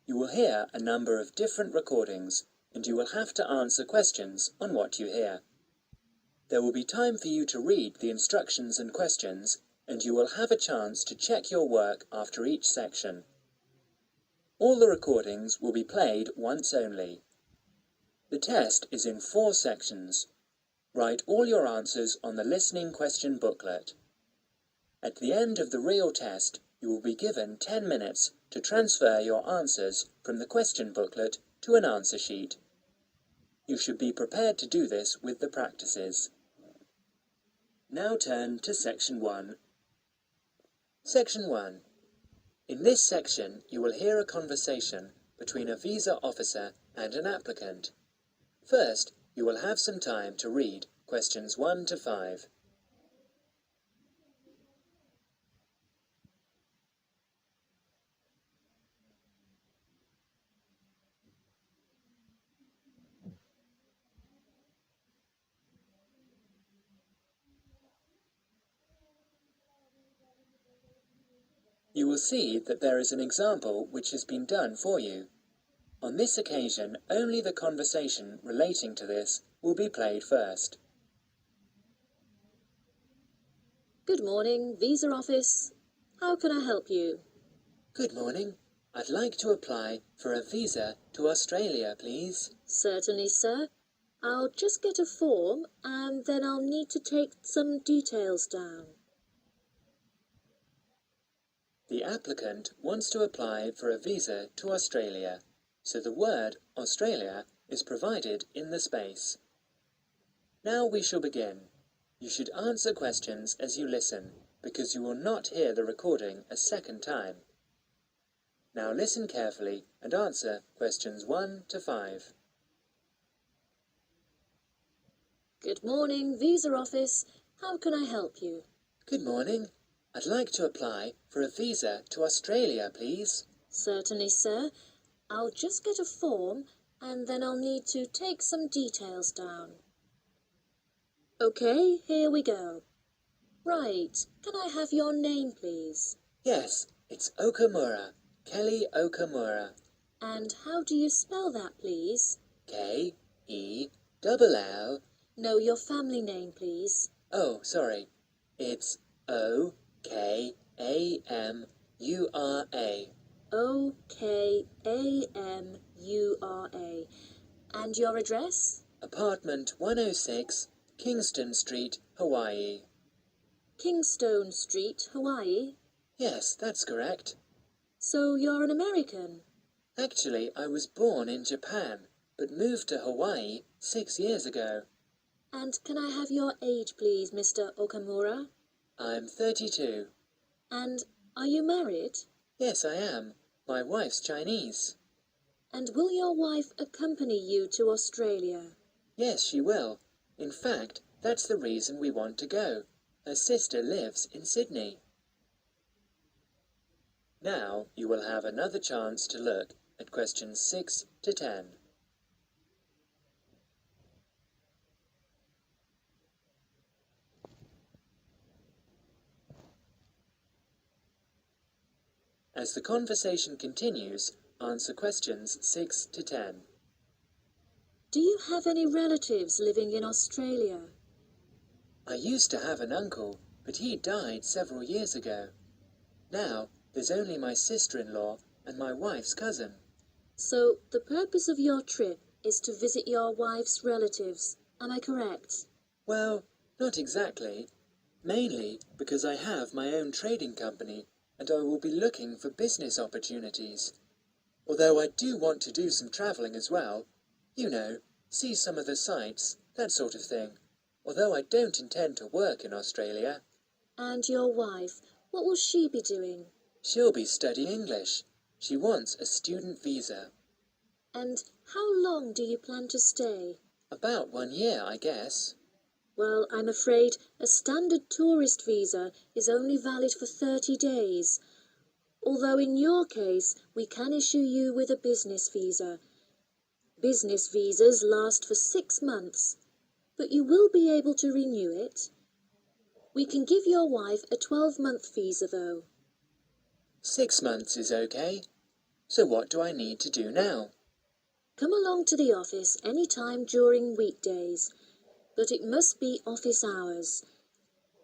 You will hear a number of different recordings, and you will have to answer questions on what you hear. There will be time for you to read the instructions and questions, and you will have a chance to check your work after each section. All the recordings will be played once only. The test is in 4 sections. Write all your answers on the listening question booklet. At the end of the real test, you will be given 10 minutes to transfer your answers from the question booklet to an answer sheet. You should be prepared to do this with the practices. Now turn to Section 1. Section 1. In this section, you will hear a conversation between a visa officer and an applicant. First, you will have some time to read questions 1 to 5. You will see that there is an example which has been done for you. On this occasion, only the conversation relating to this will be played first. Good morning, Visa Office. How can I help you? Good morning. I'd like to apply for a visa to Australia, please. Certainly, sir. I'll just get a form and then I'll need to take some details down. The applicant wants to apply for a visa to Australia, so the word Australia is provided in the space. Now we shall begin. You should answer questions as you listen, because you will not hear the recording a second time. Now listen carefully and answer questions 1 to 5. Good morning, Visa Office. How can I help you? Good morning. I'd like to apply for a visa to Australia, please. Certainly, sir. I'll just get a form and then I'll need to take some details down. Okay, here we go. Right, can I have your name, please? Yes, it's Okamura. Kelly Okamura. And how do you spell that, please? K-E-L-L. No, your family name, please. Oh, sorry. It's O-K-A-M-U-R-A. O-K-A-M-U-R-A. And your address? Apartment 106, Kingston Street, Hawaii. Kingstone Street, Hawaii? Yes, that's correct. So you're an American? Actually, I was born in Japan, but moved to Hawaii 6 years ago. And can I have your age, please, Mr. Okamura? I'm 32. And are you married? Yes, I am. My wife's Chinese. And will your wife accompany you to Australia? Yes, she will. In fact, that's the reason we want to go. Her sister lives in Sydney. Now you will have another chance to look at questions 6 to 10. As the conversation continues, answer questions 6 to 10. Do you have any relatives living in Australia? I used to have an uncle, but he died several years ago. Now, there's only my sister-in-law and my wife's cousin. So the purpose of your trip is to visit your wife's relatives, am I correct? Well, not exactly. Mainly because I have my own trading company and I will be looking for business opportunities. Although I do want to do some travelling as well. You know, see some of the sights, that sort of thing. Although I don't intend to work in Australia. And your wife, what will she be doing? She'll be studying English. She wants a student visa. And how long do you plan to stay? About 1 year, I guess. Well, I'm afraid a standard tourist visa is only valid for 30 days. Although in your case, we can issue you with a business visa. Business visas last for 6 months, but you will be able to renew it. We can give your wife a 12-month visa, though. 6 months is okay. So what do I need to do now? Come along to the office any time during weekdays, but it must be office hours.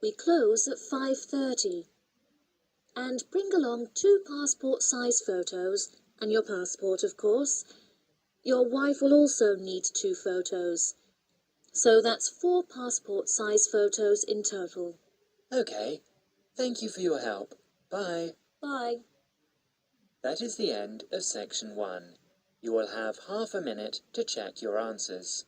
We close at 5:30. And bring along 2 passport-size photos, and your passport, of course. Your wife will also need 2 photos. So that's 4 passport-size photos in total. Okay. Thank you for your help. Bye. Bye. That is the end of section 1. You will have half a minute to check your answers.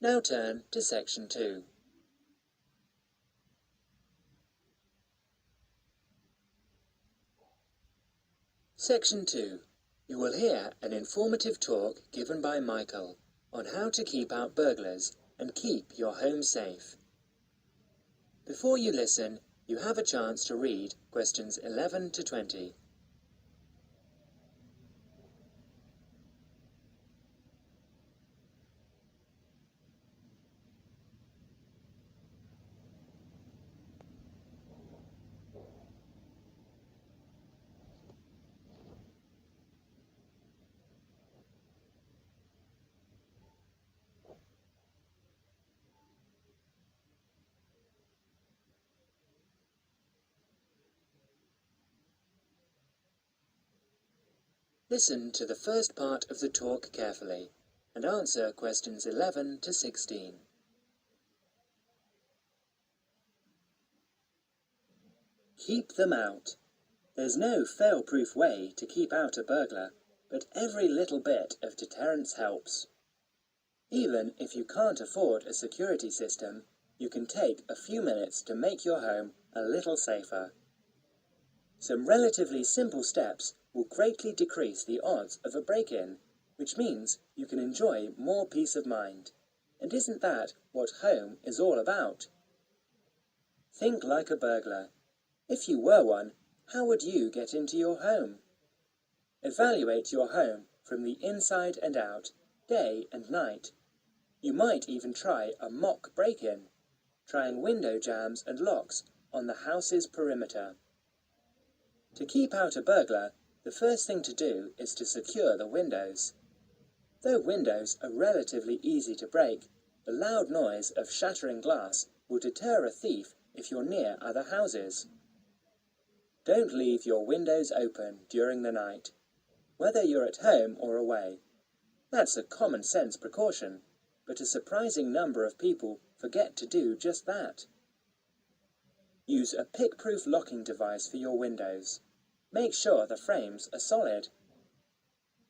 Now turn to section 2. Section 2. You will hear an informative talk given by Michael on how to keep out burglars and keep your home safe. Before you listen, you have a chance to read questions 11 to 20. Listen to the first part of the talk carefully and answer questions 11 to 16. Keep them out. There's no fail-proof way to keep out a burglar, but every little bit of deterrence helps. Even if you can't afford a security system, you can take a few minutes to make your home a little safer. Some relatively simple steps will greatly decrease the odds of a break-in, which means you can enjoy more peace of mind. And isn't that what home is all about? Think like a burglar. If you were one, how would you get into your home? Evaluate your home from the inside and out, day and night. You might even try a mock break-in, trying window jambs and locks on the house's perimeter. To keep out a burglar, the first thing to do is to secure the windows. Though windows are relatively easy to break, the loud noise of shattering glass will deter a thief if you're near other houses. Don't leave your windows open during the night, whether you're at home or away. That's a common sense precaution, but a surprising number of people forget to do just that. Use a pick-proof locking device for your windows. Make sure the frames are solid.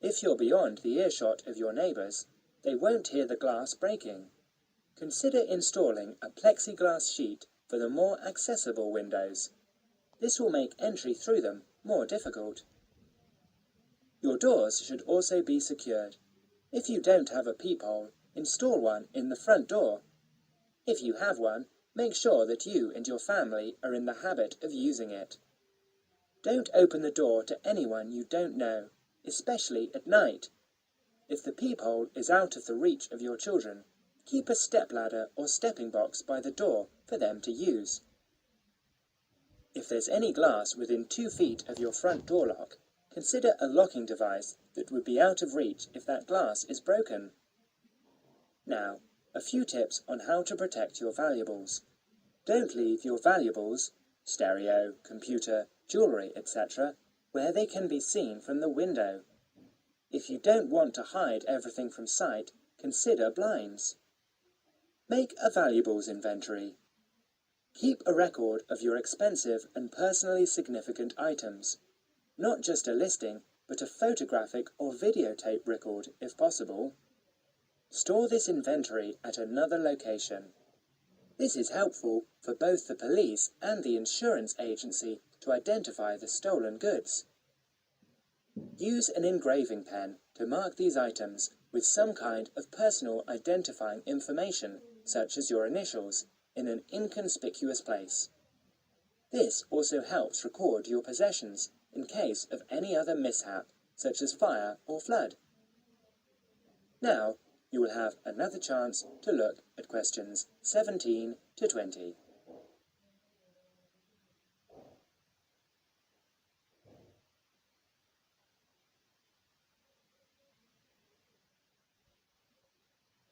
If you're beyond the earshot of your neighbours, they won't hear the glass breaking. Consider installing a plexiglass sheet for the more accessible windows. This will make entry through them more difficult. Your doors should also be secured. If you don't have a peephole, install one in the front door. If you have one, make sure that you and your family are in the habit of using it. Don't open the door to anyone you don't know, especially at night. If the peephole is out of the reach of your children, keep a stepladder or stepping box by the door for them to use. If there's any glass within 2 feet of your front door lock, consider a locking device that would be out of reach if that glass is broken. Now, a few tips on how to protect your valuables. Don't leave your valuables, stereo, computer, jewellery, etc., where they can be seen from the window. If you don't want to hide everything from sight, consider blinds. Make a valuables inventory. Keep a record of your expensive and personally significant items. Not just a listing, but a photographic or videotape record if possible. Store this inventory at another location. This is helpful for both the police and the insurance agency to identify the stolen goods. Use an engraving pen to mark these items with some kind of personal identifying information, such as your initials, in an inconspicuous place. This also helps record your possessions in case of any other mishap, such as fire or flood. Now, you will have another chance to look at questions 17 to 20.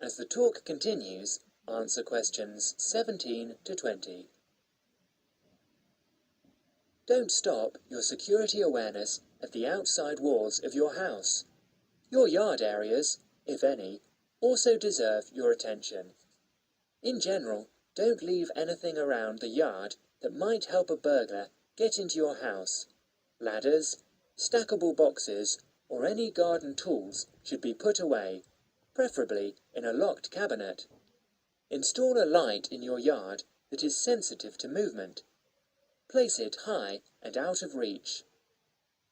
As the talk continues, answer questions 17 to 20. Don't stop your security awareness at the outside walls of your house. Your yard areas, if any, also deserve your attention. In general, don't leave anything around the yard that might help a burglar get into your house. Ladders, stackable boxes, or any garden tools should be put away, preferably in a locked cabinet. Install a light in your yard that is sensitive to movement. Place it high and out of reach.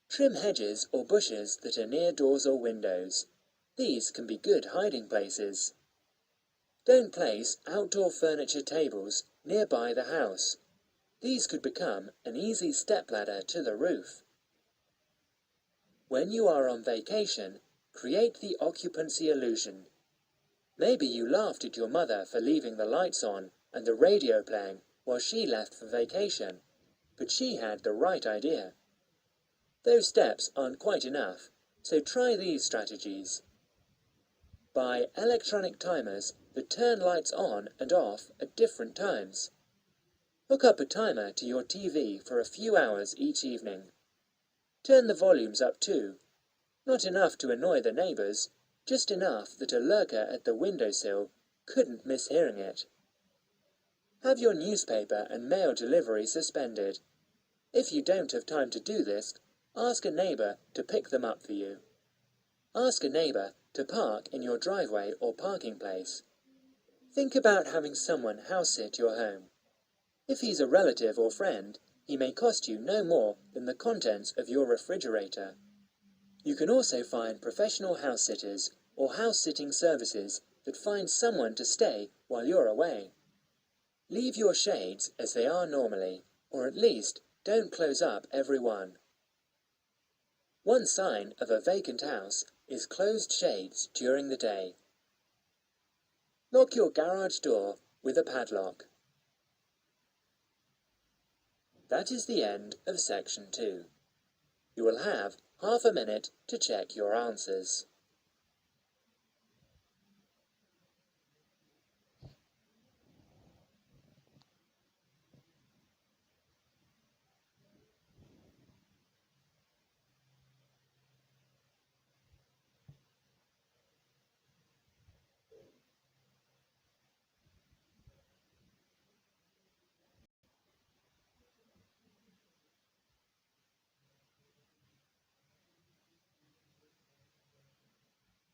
Trim hedges or bushes that are near doors or windows. These can be good hiding places. Don't place outdoor furniture tables nearby the house. These could become an easy stepladder to the roof. When you are on vacation, create the occupancy illusion. Maybe you laughed at your mother for leaving the lights on and the radio playing while she left for vacation, but she had the right idea. Those steps aren't quite enough, so try these strategies. Buy electronic timers that turn lights on and off at different times. Hook up a timer to your TV for a few hours each evening. Turn the volumes up too. Not enough to annoy the neighbours, just enough that a lurker at the windowsill couldn't miss hearing it. Have your newspaper and mail delivery suspended. If you don't have time to do this, ask a neighbour to pick them up for you. Ask a neighbour to park in your driveway or parking place. Think about having someone house-sit your home. If he's a relative or friend, he may cost you no more than the contents of your refrigerator. You can also find professional house-sitters or house-sitting services that find someone to stay while you're away. Leave your shades as they are normally, or at least don't close up every one. One sign of a vacant house is closed shades during the day. Lock your garage door with a padlock. That is the end of section 2. You will have half a minute to check your answers.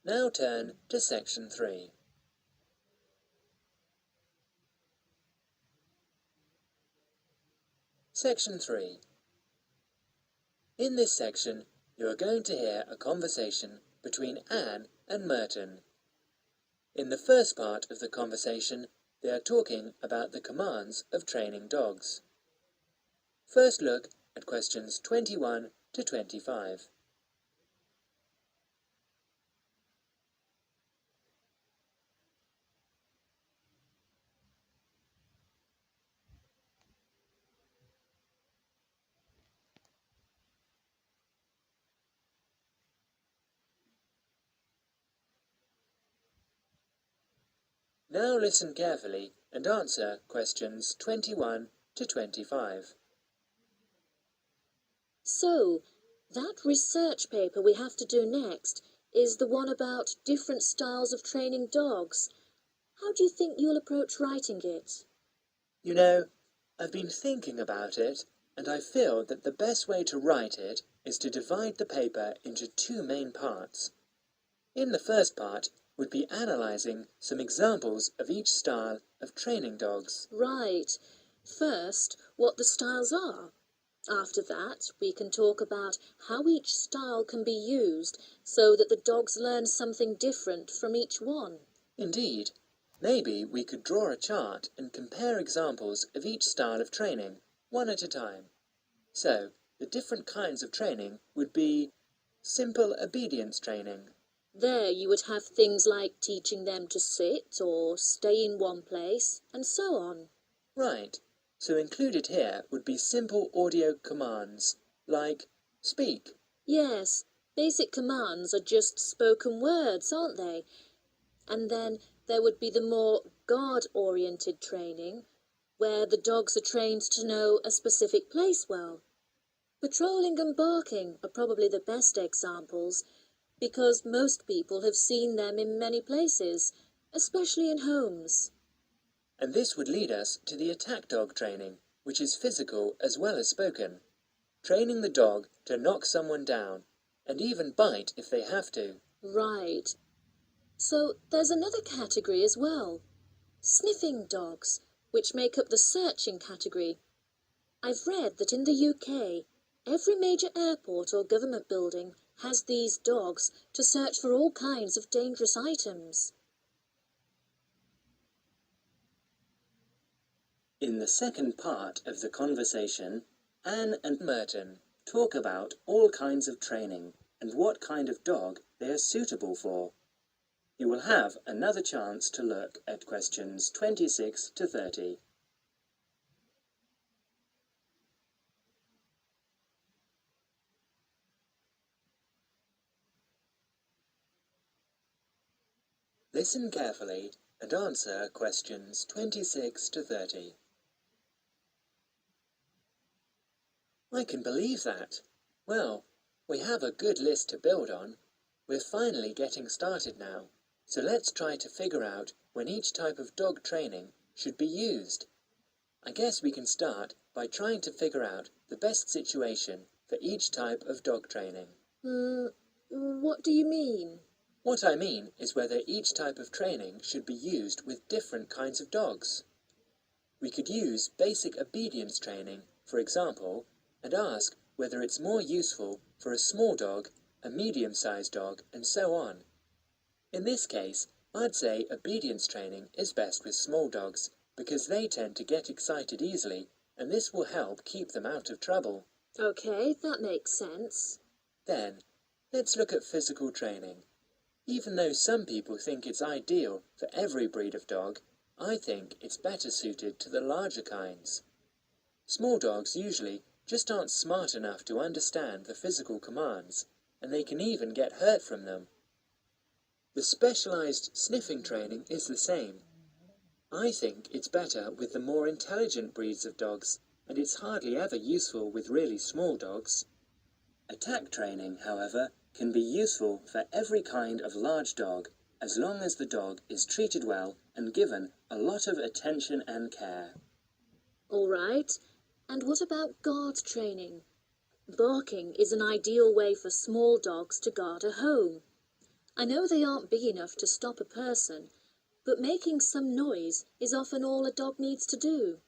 Now turn to section 3. Section 3. In this section, you are going to hear a conversation between Anne and Merton. In the first part of the conversation, they are talking about the commands of training dogs. First look at questions 21 to 25. Now listen carefully and answer questions 21 to 25. So, that research paper we have to do next is the one about different styles of training dogs. How do you think you'll approach writing it? You know, I've been thinking about it, and I feel that the best way to write it is to divide the paper into two main parts. In the first part would be analysing some examples of each style of training dogs. Right. First, what the styles are. After that, we can talk about how each style can be used so that the dogs learn something different from each one. Indeed. Maybe we could draw a chart and compare examples of each style of training, one at a time. So, the different kinds of training would be simple obedience training. There you would have things like teaching them to sit or stay in one place, and so on. Right. So included here would be simple audio commands, like speak. Yes, basic commands are just spoken words, aren't they? And then there would be the more guard-oriented training, where the dogs are trained to know a specific place well. Patrolling and barking are probably the best examples, because most people have seen them in many places, especially in homes. And this would lead us to the attack dog training, which is physical as well as spoken. Training the dog to knock someone down, and even bite if they have to. Right. So there's another category as well. Sniffing dogs, which make up the searching category. I've read that in the UK, every major airport or government building has these dogs to search for all kinds of dangerous items. In the second part of the conversation, Anne and Merton talk about all kinds of training and what kind of dog they are suitable for. You will have another chance to look at questions 26 to 30. Listen carefully and answer questions 26 to 30. I can believe that. Well, we have a good list to build on. We're finally getting started now, so let's try to figure out when each type of dog training should be used. I guess we can start by trying to figure out the best situation for each type of dog training. What do you mean? What I mean is whether each type of training should be used with different kinds of dogs. We could use basic obedience training, for example, and ask whether it's more useful for a small dog, a medium-sized dog, and so on. In this case, I'd say obedience training is best with small dogs, because they tend to get excited easily, and this will help keep them out of trouble. Okay, that makes sense. Then, let's look at physical training. Even though some people think it's ideal for every breed of dog, I think it's better suited to the larger kinds. Small dogs usually just aren't smart enough to understand the physical commands, and they can even get hurt from them. The specialized sniffing training is the same. I think it's better with the more intelligent breeds of dogs, and it's hardly ever useful with really small dogs. Attack training, however, can be useful for every kind of large dog, as long as the dog is treated well and given a lot of attention and care. All right. And what about guard training? Barking is an ideal way for small dogs to guard a home. I know they aren't big enough to stop a person, but making some noise is often all a dog needs to do.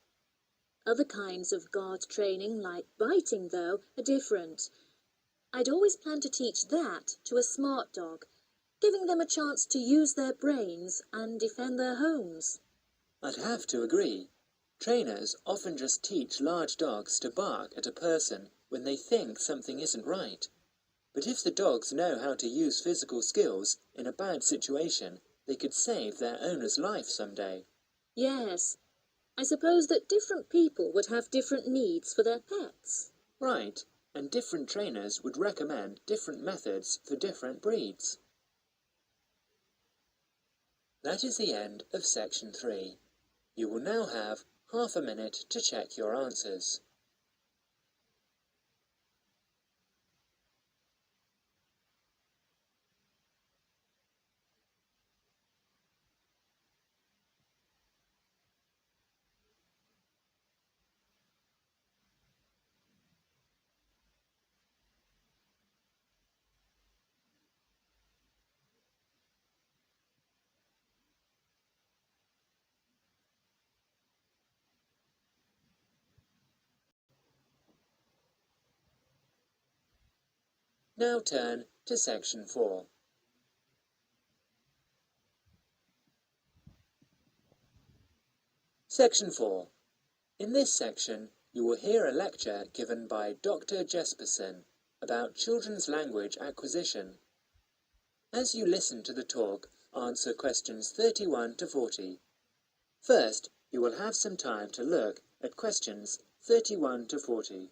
Other kinds of guard training, like biting, though, are different. I'd always plan to teach that to a smart dog, giving them a chance to use their brains and defend their homes. I'd have to agree. Trainers often just teach large dogs to bark at a person when they think something isn't right. But if the dogs know how to use physical skills in a bad situation, they could save their owner's life someday. Yes, I suppose that different people would have different needs for their pets. Right, and different trainers would recommend different methods for different breeds. That is the end of section 3. You will now have half a minute to check your answers. Now turn to Section 4. Section 4. In this section, you will hear a lecture given by Dr. Jesperson about children's language acquisition. As you listen to the talk, answer questions 31 to 40. First, you will have some time to look at questions 31 to 40.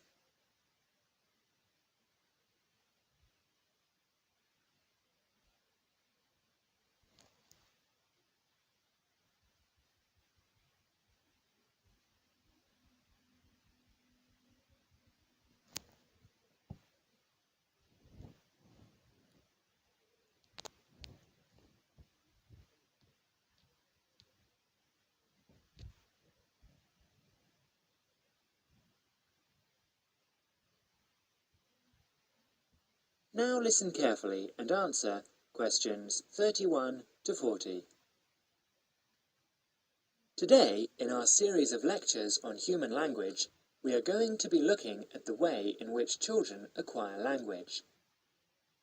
Now listen carefully and answer questions 31 to 40. Today, in our series of lectures on human language, we are going to be looking at the way in which children acquire language.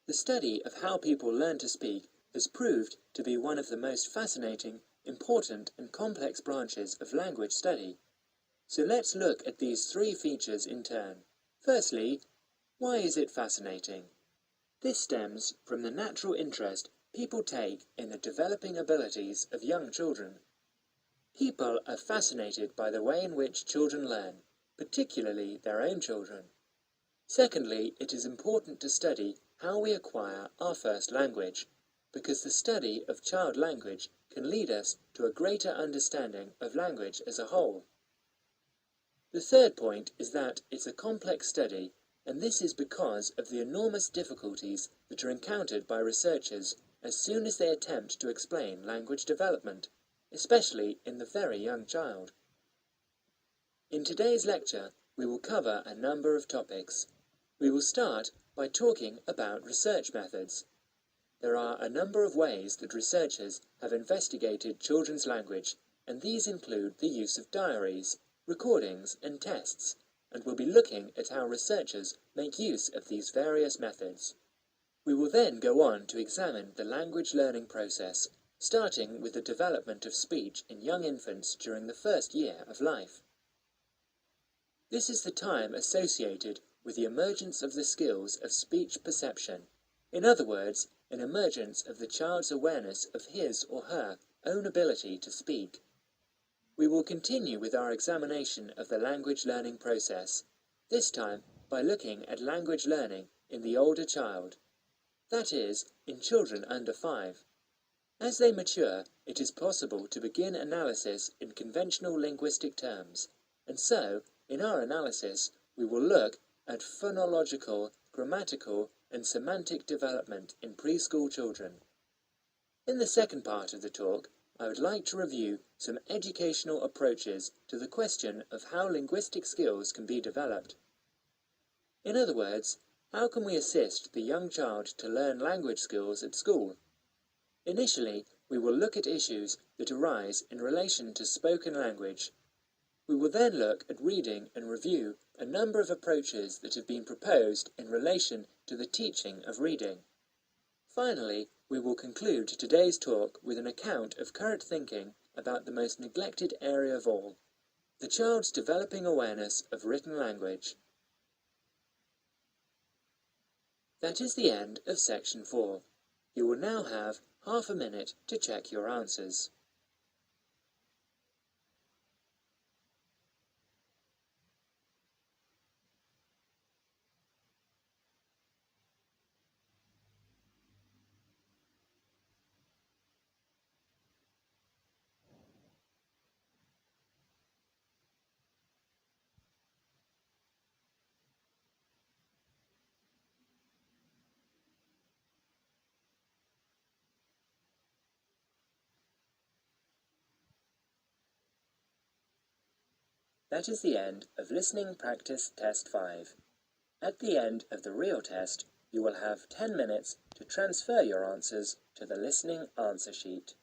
The study of how people learn to speak has proved to be one of the most fascinating, important and complex branches of language study. So let's look at these three features in turn. Firstly, why is it fascinating? This stems from the natural interest people take in the developing abilities of young children. People are fascinated by the way in which children learn, particularly their own children. Secondly, it is important to study how we acquire our first language, because the study of child language can lead us to a greater understanding of language as a whole. The third point is that it's a complex study, and this is because of the enormous difficulties that are encountered by researchers as soon as they attempt to explain language development, especially in the very young child. In today's lecture, we will cover a number of topics. We will start by talking about research methods. There are a number of ways that researchers have investigated children's language, and these include the use of diaries, recordings, and tests, and we'll be looking at how researchers make use of these various methods. We will then go on to examine the language learning process, starting with the development of speech in young infants during the first year of life. This is the time associated with the emergence of the skills of speech perception. In other words, an emergence of the child's awareness of his or her own ability to speak. We will continue with our examination of the language learning process, this time by looking at language learning in the older child, that is, in children under 5. As they mature, it is possible to begin analysis in conventional linguistic terms, and so, in our analysis, we will look at phonological, grammatical, and semantic development in preschool children. In the second part of the talk, I would like to review some educational approaches to the question of how linguistic skills can be developed. In other words, how can we assist the young child to learn language skills at school? Initially, we will look at issues that arise in relation to spoken language. We will then look at reading and review a number of approaches that have been proposed in relation to the teaching of reading. Finally, we will conclude today's talk with an account of current thinking about the most neglected area of all, the child's developing awareness of written language. That is the end of Section 4. You will now have half a minute to check your answers. That is the end of Listening Practice Test 5. At the end of the real test, you will have 10 minutes to transfer your answers to the listening answer sheet.